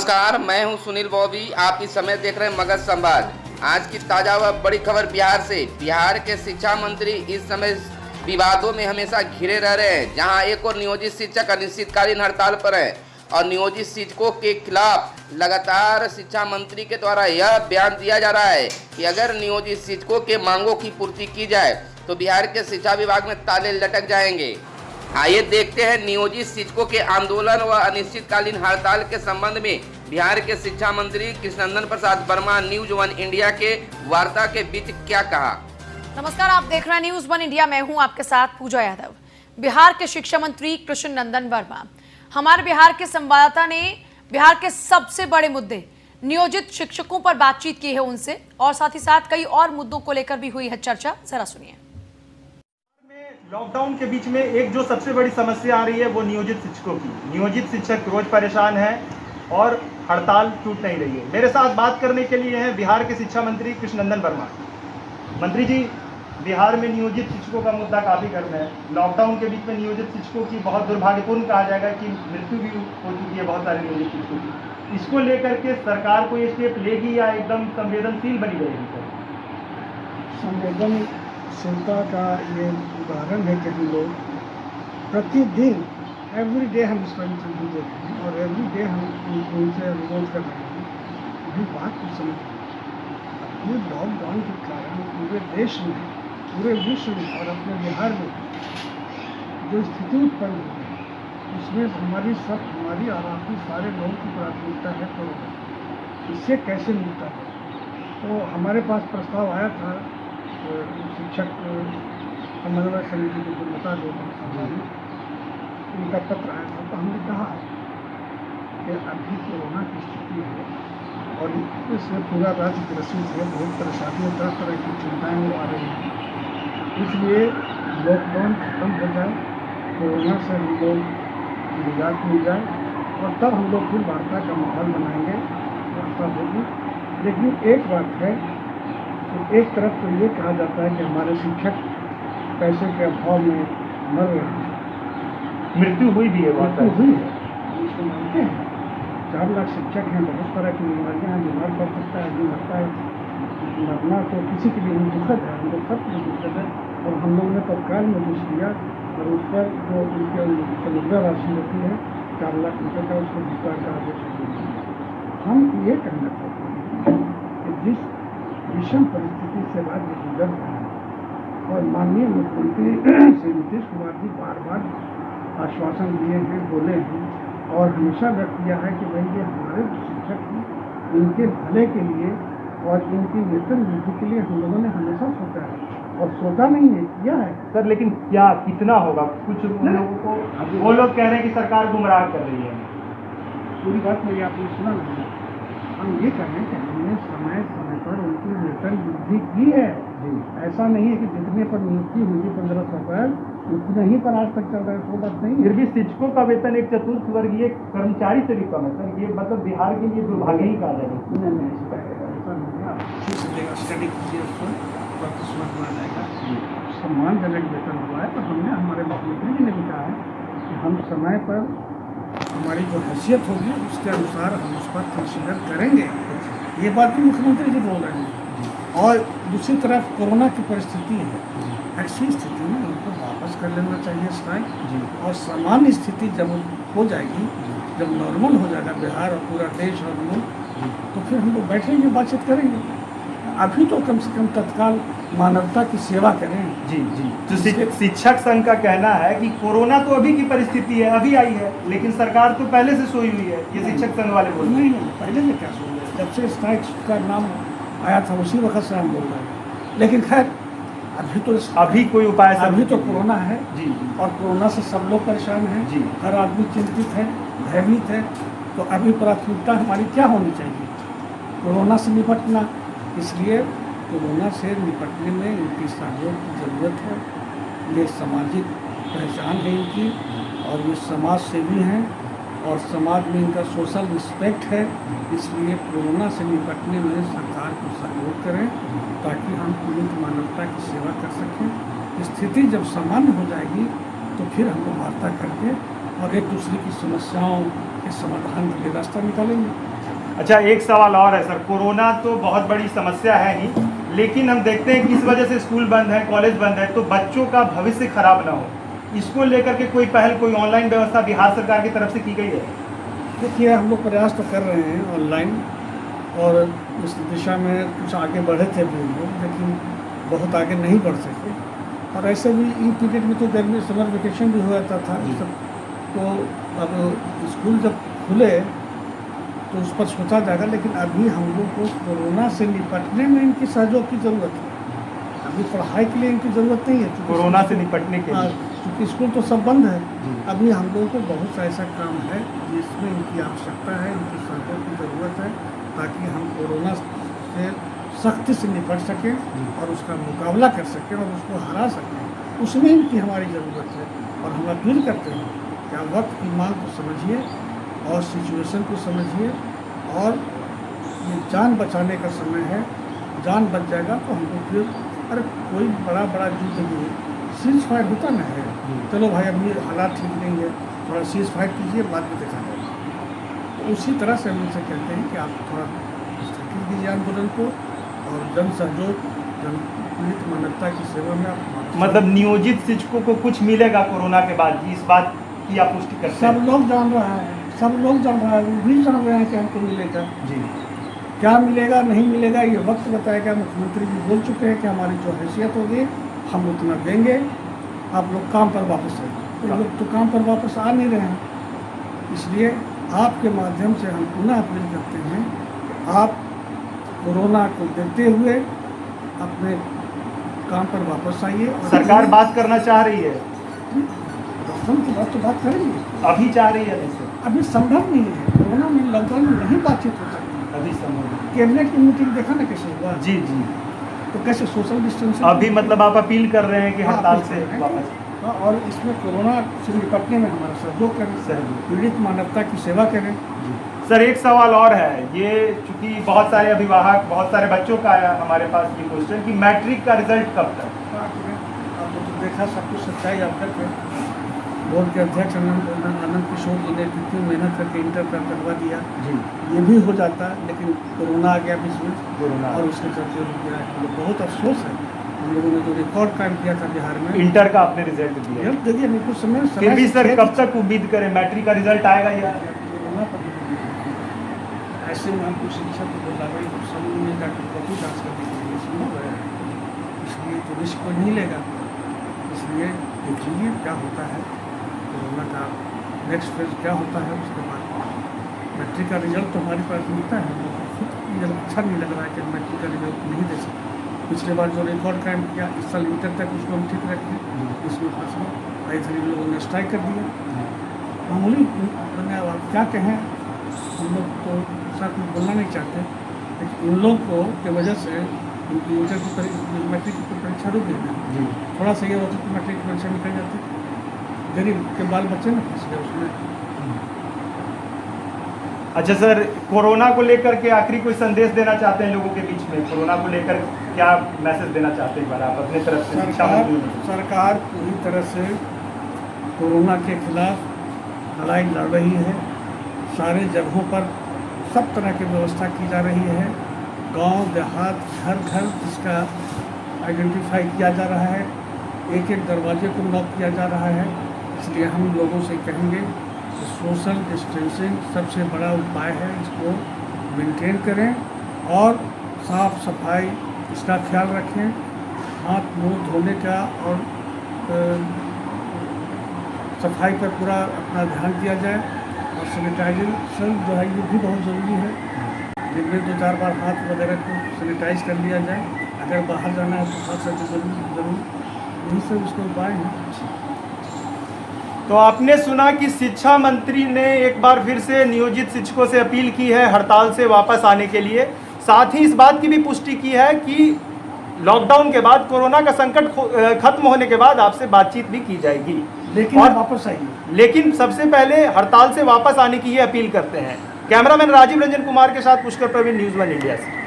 नमस्कार, मैं हूं सुनील बॉबी। आप इस समय देख रहे हैं मगध संवाद। आज की ताजा व बड़ी खबर बिहार से। बिहार के शिक्षा मंत्री इस समय विवादों में हमेशा घिरे रह रहे हैं, जहां एक और नियोजित शिक्षक अनिश्चितकालीन हड़ताल पर हैं और नियोजित शिक्षकों के खिलाफ लगातार शिक्षा मंत्री के द्वारा यह बयान दिया जा रहा है कि अगर नियोजित शिक्षकों के मांगों की पूर्ति की जाए तो बिहार के शिक्षा विभाग में ताले लटक जाएंगे। आइए देखते हैं नियोजित शिक्षकों के आंदोलन व अनिश्चितकालीन हड़ताल के संबंध में बिहार के शिक्षा मंत्री Krishnanandan Prasad Verma news one India के वार्ता के बीच क्या कहा। नमस्कार, आप देख रहे हैं न्यूज वन इंडिया। मैं हूं आपके साथ पूजा यादव। बिहार के शिक्षा मंत्री कृष्णनंदन वर्मा, हमारे बिहार के संवाददाता ने बिहार के सबसे बड़े मुद्दे नियोजित शिक्षकों पर बातचीत की है उनसे, और साथ ही साथ कई और मुद्दों को लेकर भी हुई है चर्चा। जरा सुनिए। लॉकडाउन के बीच में एक जो सबसे बड़ी समस्या आ रही है वो नियोजित शिक्षकों की। नियोजित शिक्षक रोज परेशान हैं और हड़ताल टूट नहीं रही है। मेरे साथ बात करने के लिए हैं बिहार के शिक्षा मंत्री कृष्णनंदन वर्मा। मंत्री जी, बिहार में नियोजित शिक्षकों का मुद्दा काफ़ी गर्म है। लॉकडाउन के बीच में नियोजित शिक्षकों की बहुत दुर्भाग्यपूर्ण कहा जाएगा कि मृत्यु भी हो चुकी है बहुत सारे नियोजित शिक्षकों की। इसको लेकर के सरकार को ये स्टेप लेगी या एकदम संवेदनशील बनी रहेगी? संवेदनशीलता का ये उदाहरण है कि हम लोग प्रतिदिन एवरी डे हम इसका इंटरव्यू देते हैं और एवरी डे हम उनसे अनुरोध कर रहे हैं। अभी बात को समझ, ये लॉकडाउन के कारण पूरे देश में, पूरे विश्व में और अपने बिहार में जो स्थिति उत्पन्न हुई है उसमें हमारी और आपकी सारे लोगों की प्राथमिकता है कोरोना। इससे कैसे मिलता है? तो हमारे पास प्रस्ताव आया था शिक्षक समन्वय समिति की जो बता देगा, उनका पत्र आया था। तो हमने कहा कि अभी कोरोना की स्थिति है और इसमें पूरा राज्य ग्रसित है, बहुत परेशानियाँ, तरह तरह की चिंताएँ वो आ रही हैं। इसलिए लॉकडाउन खत्म हो जाए, कोरोना से हम लोग निजात मिल जाए और तब हम लोग फिर वार्ता का माहौल बनाएंगे, वार्ता होगी। लेकिन एक बात है, तो एक तरफ तो ये कहा जाता है कि हमारे शिक्षक पैसे के अभाव में मर रहे हैं, मृत्यु हुई भी है, मृत्यु हुई है, इसको मानते हैं। 4 लाख शिक्षक हैं, बहुत तरह की बीमारियाँ हैं, बीमार पड़ सकता है, आदमी मरता है। मरना तो किसी के लिए दुखद है, हम लोग सब के लिए दुखद है। और हम लोगों ने तत्काल नोटिस किया और उस पर जो उनके समग्र राशि होती है 4 लाख रुपये का, उसको भुगतान का आदेश दिया। हम ये कहना चाहते हैं कि जिस विषम परिस्थिति से राज्य गुजर रहा है और माननीय मुख्यमंत्री श्री नीतीश कुमार जी बार बार आश्वासन दिए हैं, बोले हैं और हमेशा व्यक्त किया है कि भाई ये हमारे शिक्षक हैं, इनके भले के लिए और इनकी वेतन वृद्धि के लिए हम लोगों ने हमेशा सोचा है और सोचा नहीं है, किया है सर। लेकिन क्या कितना होगा? कुछ लोगों को वो लोग कह रहे हैं कि सरकार गुमराह कर रही है। पूरी बात मेरी आपने सुना नहीं। हम ये कह रहे हैं कि हमने समय समय पर उनकी वेतन वृद्धि की है। ऐसा नहीं है कि जितने पर नियुक्ति हुई 1500 पर उतने ही पर आज तक चल रहा है, वो बात नहीं। फिर भी शिक्षकों का वेतन एक चतुर्थ वर्गीय कर्मचारी से भी कम है सर। ये मतलब बिहार के लिए दुर्भाग्य ही कहा जाएगा। नहीं, ऐसा नहीं है। आप स्टडी कीजिए, उसको आपको समझ में आ जाएगा। सम्मानजनक वेतन हुआ है। तो हमने, हमारे मुख्यमंत्री जी ने भी कहा है कि हम समय पर हमारी जो हैसियत होगी उसके अनुसार हम उस पर कंसीडर करेंगे। ये बात भी मुख्यमंत्री जी बोल रहे हैं। और दूसरी तरफ कोरोना की परिस्थिति है, ऐसी स्थिति में उनको वापस कर लेना चाहिए स्ट्राइक। और सामान्य स्थिति जब हो जाएगी, जब नॉर्मल हो जाएगा बिहार और पूरा देश और मुल्क, तो फिर हम लोग बैठेंगे, बातचीत करेंगे। अभी तो कम से कम तत्काल मानवता की सेवा करें। जी। तो शिक्षक संघ का कहना है कि कोरोना तो अभी की परिस्थिति है, अभी आई है, लेकिन सरकार तो पहले से सोई हुई है। ये शिक्षक संघ वाले बोल रहे हैं। नहीं, पहले से क्या सोई है? जब से स्ट्राइक का नाम आया था उसी वक्त से हम बोल रहे हैं। लेकिन खैर अभी कोई उपाय? अभी तो कोरोना है जी। और कोरोना से सब लोग परेशान हैं जी। हर आदमी चिंतित है, भयभीत है। तो अभी प्राथमिकता हमारी क्या होनी चाहिए? कोरोना से निपटना। इसलिए कोरोना से निपटने में इनकी सहयोग की ज़रूरत है। ये सामाजिक पहचान है इनकी और ये समाज सेवी हैं और समाज में इनका सोशल रिस्पेक्ट है। इसलिए कोरोना से निपटने में सरकार को सहयोग करें ताकि हम पूरी मानवता की सेवा कर सकें। स्थिति जब सामान्य हो जाएगी तो फिर हम लोग वार्ता करके और एक दूसरे की समस्याओं के समाधान के लिए रास्ता निकालेंगे। अच्छा, एक सवाल और है सर। कोरोना तो बहुत बड़ी समस्या है ही, लेकिन हम देखते हैं कि इस वजह से स्कूल बंद है, कॉलेज बंद है, तो बच्चों का भविष्य खराब ना हो, इसको लेकर के कोई पहल, कोई ऑनलाइन व्यवस्था बिहार सरकार की तरफ से की गई है? देखिए, हम लोग प्रयास तो कर रहे हैं ऑनलाइन, और इस दिशा में कुछ आगे बढ़े थे भी हम लोग, लेकिन बहुत आगे नहीं बढ़ सके। और ऐसे भी ई पीरियड में तो गर्मी समर वेकेशन भी हो जाता था सब, तो अब स्कूल जब खुले तो उस पर सोचा जाएगा। लेकिन अभी हम लोग को कोरोना से निपटने में इनकी सहयोग की ज़रूरत है। अभी पढ़ाई के लिए इनकी ज़रूरत नहीं है, कोरोना से निपटने के लिए, क्योंकि स्कूल तो सब बंद है। अभी हम लोगों को बहुत सा ऐसा काम है जिसमें इनकी आवश्यकता है, इनकी सहयोग की ज़रूरत है, ताकि हम कोरोना से सख्ती से निपट सकें और उसका मुकाबला कर सकें और उसको हरा सकें। उसमें इनकी हमारी ज़रूरत है। और हम अपील करते हैं कि आप वक्त की मांग को समझिए और सिचुएशन को समझिए, और ये जान बचाने का समय है। जान बच जाएगा तो हम लोग फिर, अरे कोई बड़ा युद्ध नहीं, सीज फायर होता ना है, चलो भाई अभी हालात ठीक नहीं है, थोड़ा सीज फायर कीजिए, बाद में देखा जाएगा। तो उसी तरह से हम उनसे कहते हैं कि आप थोड़ा स्थगित कीजिए आंदोलन को, और जन सहयोग, जन पीड़ित मानवता की सेवा में आप, मतलब नियोजित शिक्षकों को कुछ मिलेगा कोरोना के बाद, इस बात की आप पुष्टि करते हैं? सब लोग जान रहा है, सब लोग जान रहा है, वो भी जान रहे हैं कि हमको मिलेगा। जी, क्या मिलेगा नहीं मिलेगा ये वक्त बताएगा। मुख्यमंत्री जी बोल चुके हैं कि हमारी जो हैसियत होगी हम उतना देंगे, आप लोग काम पर वापस आइए। तो लोग तो काम पर वापस आ नहीं रहे हैं। इसलिए आपके माध्यम से हम पुनः अपील करते हैं कि आप कोरोना को देखते हुए अपने काम पर वापस आइए। सरकार बात करना चाह रही है, लॉकडाउन की बात तो बात करेंगे, अभी चाह रही है वैसे? अभी संभव नहीं है। कोरोना में लॉकडाउन में नहीं बातचीत हो सकती। अभी संभव नहीं। कैबिनेट की मीटिंग देखा ना कैसे हुआ? जी जी। तो कैसे सोशल डिस्टेंसिंग? अभी मतलब आप अपील कर रहे हैं कि हड़ताल से वापस? हाँ, और इसमें कोरोना से निपटने में हमारा सहयोग करें, पीड़ित मानवता की सेवा करें। सर, एक सवाल और है। ये चूंकि बहुत सारे अभिभावक, बहुत सारे बच्चों का आया हमारे पास ये क्वेश्चन कि मैट्रिक का रिजल्ट कब तक? आपने तो देखा, सब कुछ सच्चाई आप करके बोर्ड के अध्यक्ष आनंद किशोर जी ने कितनी मेहनत करके इंटर करवा दिया। जी, ये भी हो जाता, लेकिन कोरोना आ गया बीच में, कोरोना और उसके चलते रुक गया। हम लोग बहुत अफसोस है, हम लोगों ने जो रिकॉर्ड काम किया था बिहार में। इंटर का आपने रिजल्ट दिया, देखिए नहीं कुछ समय फिर भी सर कब तक उम्मीद करें मैट्रिक का रिजल्ट आएगा? या कोरोना पर ऐसे में हमको शिक्षा को बदलावे समझ में जाकर बहुत जांच करने के लिए संभव है, इसलिए तो रिस्क को नहीं लेगा। इसलिए देखिए क्या होता है, कोरोना का नेक्स्ट फेज क्या होता है, उसके बाद मैट्रिक का रिजल्ट तो हमारी प्राथमिकता है। खुद ये अच्छा नहीं लग रहा है कि मैट्रिक का रिजल्ट नहीं दे सकते। पिछले बार जो रिकॉर्ड कायम किया, इस साल इंटर तक उसको हम ठीक रखें, इसमें फंसना आई लोगों ने स्ट्राइक कर दिया। मामूली मैंने अब क्या कहें, हम लोग तो साथ में बोलना नहीं चाहते, लेकिन इन लोग को की वजह से उनकी इंटर की मैट्रिक की परीक्षा रुक गई। थोड़ा सा ये होता तो मैट्रिक की परीक्षा निकल जाती, गरीब के बाल बच्चे ना फंस गए उसमें। अच्छा सर, कोरोना को लेकर के आखिरी कोई संदेश देना चाहते हैं लोगों के बीच में? कोरोना को लेकर क्या मैसेज देना चाहते हैं, एक बार आप अपने तरफ से? सरकार पूरी तरह से कोरोना के खिलाफ लड़ाई लड़ रही है। सारे जगहों पर सब तरह की व्यवस्था की जा रही है। गांव देहात घर घर इसका आइडेंटिफाई किया जा रहा है, एक एक दरवाजे को लॉक किया जा रहा है। इसलिए हम लोगों से कहेंगे कि सोशल डिस्टेंसिंग सबसे बड़ा उपाय है, इसको मेंटेन करें और साफ सफाई इसका ख्याल रखें। हाथ मुंह धोने का और सफाई पर पूरा अपना ध्यान दिया जाए, और सैनिटाइजेशन जो है ये भी बहुत ज़रूरी है। दिन में 2-4 बार हाथ वगैरह को सैनिटाइज कर लिया जाए। अगर बाहर जाना है तो हाथ से जरूर यही सब इसके उपाय हैं। तो आपने सुना कि शिक्षा मंत्री ने एक बार फिर से नियोजित शिक्षकों से अपील की है हड़ताल से वापस आने के लिए। साथ ही इस बात की भी पुष्टि की है कि लॉकडाउन के बाद, कोरोना का संकट खत्म होने के बाद आपसे बातचीत भी की जाएगी, लेकिन और वापस आइए। लेकिन सबसे पहले हड़ताल से वापस आने की ये अपील करते हैं। कैमरामैन राजीव रंजन कुमार के साथ पुष्कर प्रवीण, न्यूज़ 1 इंडिया से।